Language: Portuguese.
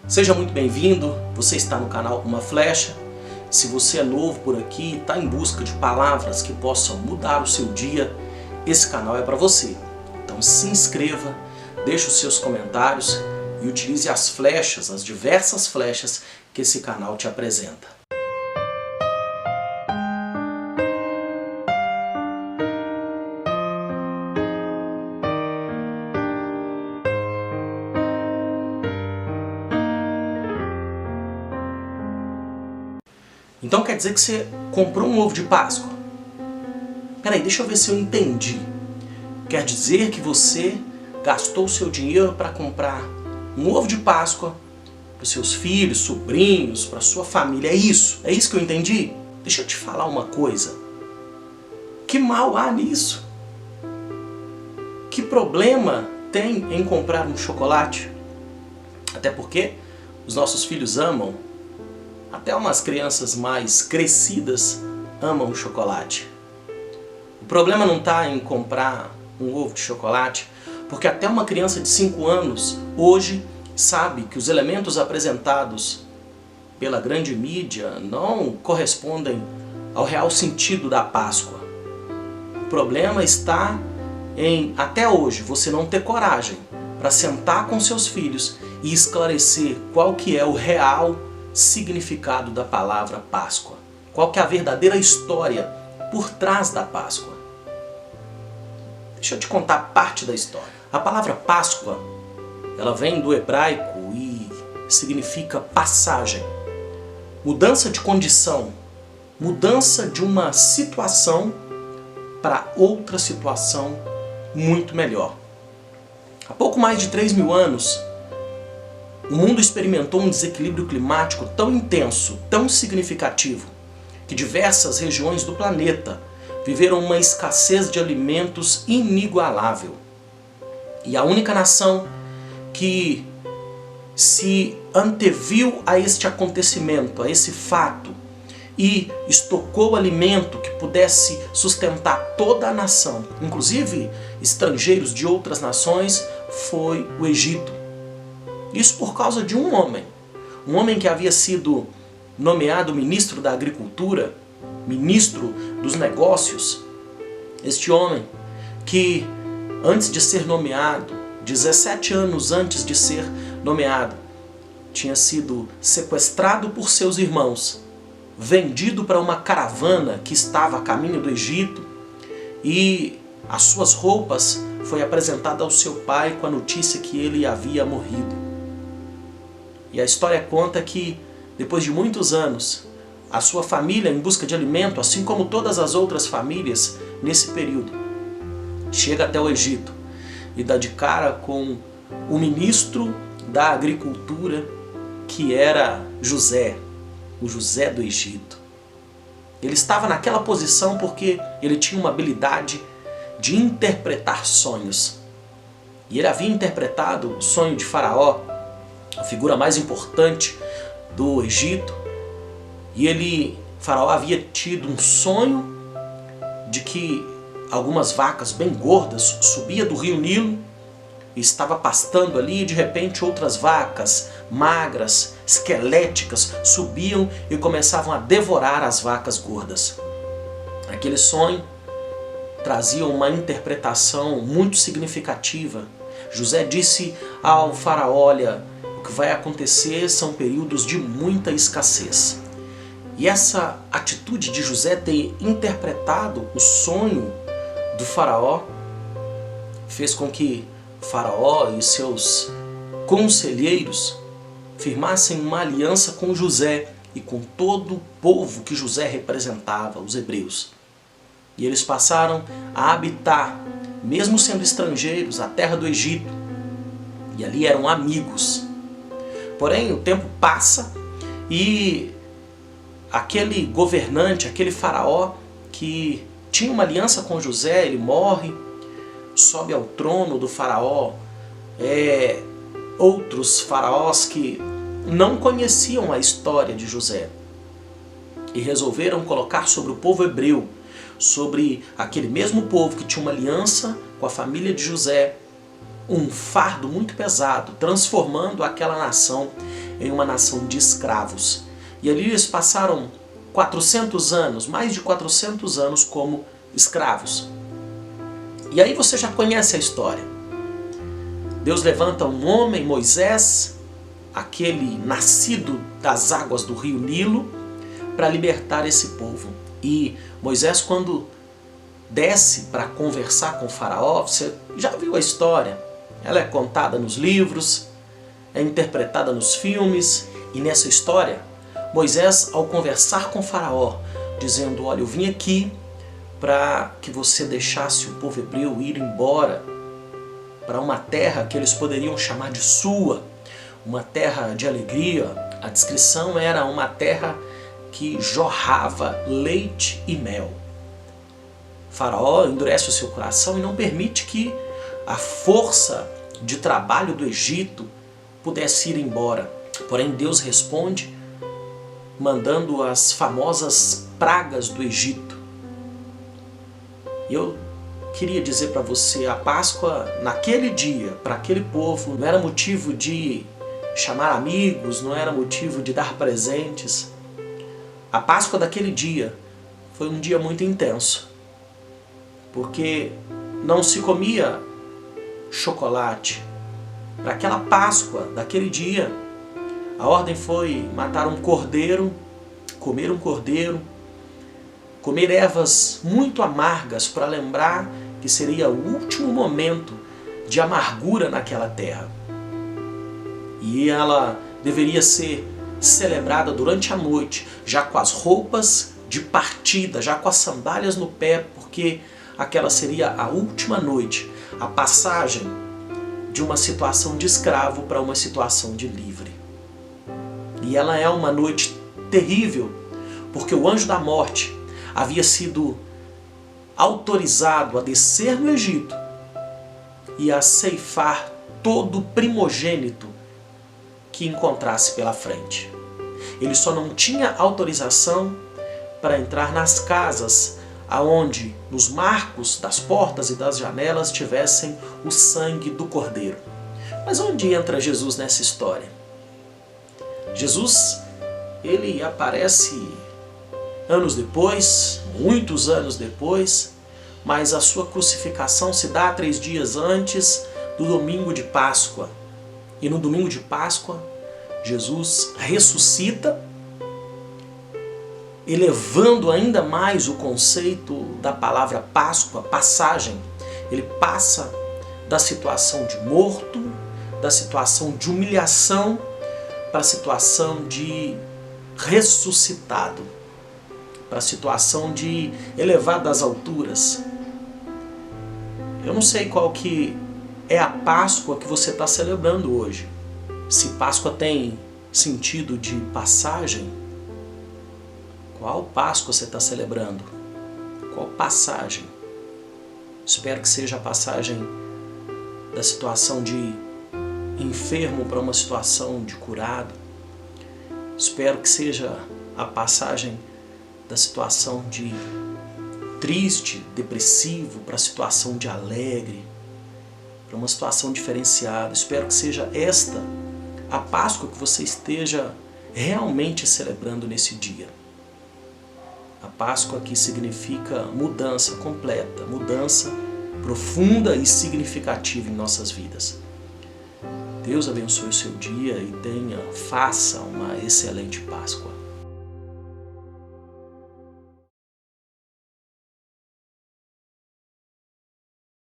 Seja muito bem-vindo, você está no canal Uma Flecha. Se você é novo por aqui e está em busca de palavras que possam mudar o seu dia, esse canal é para você. Então se inscreva, deixe os seus comentários e utilize as flechas, as diversas flechas que esse canal te apresenta. Então quer dizer que você comprou um ovo de Páscoa? Peraí, deixa eu ver se eu entendi. Quer dizer que você gastou o seu dinheiro para comprar um ovo de Páscoa para os seus filhos, sobrinhos, para a sua família. É isso? É isso que eu entendi? Deixa eu te falar uma coisa. Que mal há nisso? Que problema tem em comprar um chocolate? Até porque os nossos filhos amam. Até umas crianças mais crescidas amam chocolate. O problema não está em comprar um ovo de chocolate, porque até uma criança de 5 anos hoje sabe que os elementos apresentados pela grande mídia não correspondem ao real sentido da Páscoa. O problema está em, até hoje, você não ter coragem para sentar com seus filhos e esclarecer qual que é o real significado da palavra Páscoa. Qual que é a verdadeira história por trás da Páscoa? Deixa eu te contar parte da história. A palavra Páscoa, ela vem do hebraico e significa passagem. Mudança de condição, mudança de uma situação para outra situação muito melhor. Há pouco mais de 3.000 anos, o mundo experimentou um desequilíbrio climático tão intenso, tão significativo, que diversas regiões do planeta viveram uma escassez de alimentos inigualável. E a única nação que se anteviu a este acontecimento, a esse fato, e estocou alimento que pudesse sustentar toda a nação, inclusive estrangeiros de outras nações, foi o Egito. Isso por causa de um homem que havia sido nomeado ministro da Agricultura, ministro dos Negócios. Este homem que, antes de ser nomeado, 17 anos antes de ser nomeado, tinha sido sequestrado por seus irmãos, vendido para uma caravana que estava a caminho do Egito, e as suas roupas foi apresentada ao seu pai com a notícia que ele havia morrido. E a história conta que, depois de muitos anos, a sua família, em busca de alimento, assim como todas as outras famílias nesse período, chega até o Egito e dá de cara com o ministro da Agricultura, que era José, o José do Egito. Ele estava naquela posição porque ele tinha uma habilidade de interpretar sonhos. E ele havia interpretado o sonho de Faraó, a figura mais importante do Egito, e Faraó havia tido um sonho de que algumas vacas bem gordas subiam do rio Nilo e estava pastando ali, e de repente outras vacas magras, esqueléticas, subiam e começavam a devorar as vacas gordas. Aquele sonho trazia uma interpretação muito significativa. José disse ao Faraó: olha, o que vai acontecer são períodos de muita escassez. E essa atitude de José ter interpretado o sonho do Faraó fez com que Faraó e seus conselheiros firmassem uma aliança com José e com todo o povo que José representava, os hebreus. E eles passaram a habitar, mesmo sendo estrangeiros, a terra do Egito. E ali eram amigos. Porém, o tempo passa e aquele governante, aquele faraó que tinha uma aliança com José, ele morre, sobe ao trono do faraó outros faraós que não conheciam a história de José e resolveram colocar sobre o povo hebreu, sobre aquele mesmo povo que tinha uma aliança com a família de José, um fardo muito pesado, transformando aquela nação em uma nação de escravos. E ali eles passaram 400 anos, mais de 400 anos como escravos. E aí você já conhece a história. Deus levanta um homem, Moisés, aquele nascido das águas do rio Nilo, para libertar esse povo. E Moisés, quando desce para conversar com o faraó, você já viu a história. Ela é contada nos livros, é interpretada nos filmes. E nessa história, Moisés, ao conversar com o faraó, dizendo: olha, eu vim aqui para que você deixasse o povo hebreu ir embora para uma terra que eles poderiam chamar de sua, uma terra de alegria. A descrição era uma terra que jorrava leite e mel. Faraó endurece o seu coração e não permite que a força de trabalho do Egito pudesse ir embora. Porém, Deus responde mandando as famosas pragas do Egito. E eu queria dizer para você, a Páscoa naquele dia, para aquele povo, não era motivo de chamar amigos, não era motivo de dar presentes. A Páscoa daquele dia foi um dia muito intenso, porque não se comia chocolate. Para aquela Páscoa daquele dia, a ordem foi matar um cordeiro, comer ervas muito amargas para lembrar que seria o último momento de amargura naquela terra. E ela deveria ser celebrada durante a noite, já com as roupas de partida, já com as sandálias no pé, porque aquela seria a última noite, a passagem de uma situação de escravo para uma situação de livre. E ela é uma noite terrível, porque o anjo da morte havia sido autorizado a descer no Egito e a ceifar todo primogênito que encontrasse pela frente. Ele só não tinha autorização para entrar nas casas aonde nos marcos das portas e das janelas tivessem o sangue do cordeiro. Mas onde entra Jesus nessa história? Jesus, ele aparece anos depois, muitos anos depois, mas a sua crucificação se dá 3 dias antes do domingo de Páscoa. E no domingo de Páscoa, Jesus ressuscita, elevando ainda mais o conceito da palavra Páscoa, passagem. Ele passa da situação de morto, da situação de humilhação, para a situação de ressuscitado, para a situação de elevado às alturas. Eu não sei qual que é a Páscoa que você está celebrando hoje. Se Páscoa tem sentido de passagem, qual Páscoa você está celebrando? Qual passagem? Espero que seja a passagem da situação de enfermo para uma situação de curado. Espero que seja a passagem da situação de triste, depressivo, para a situação de alegre, para uma situação diferenciada. Espero que seja esta a Páscoa que você esteja realmente celebrando nesse dia. A Páscoa que significa mudança completa, mudança profunda e significativa em nossas vidas. Deus abençoe o seu dia e faça uma excelente Páscoa.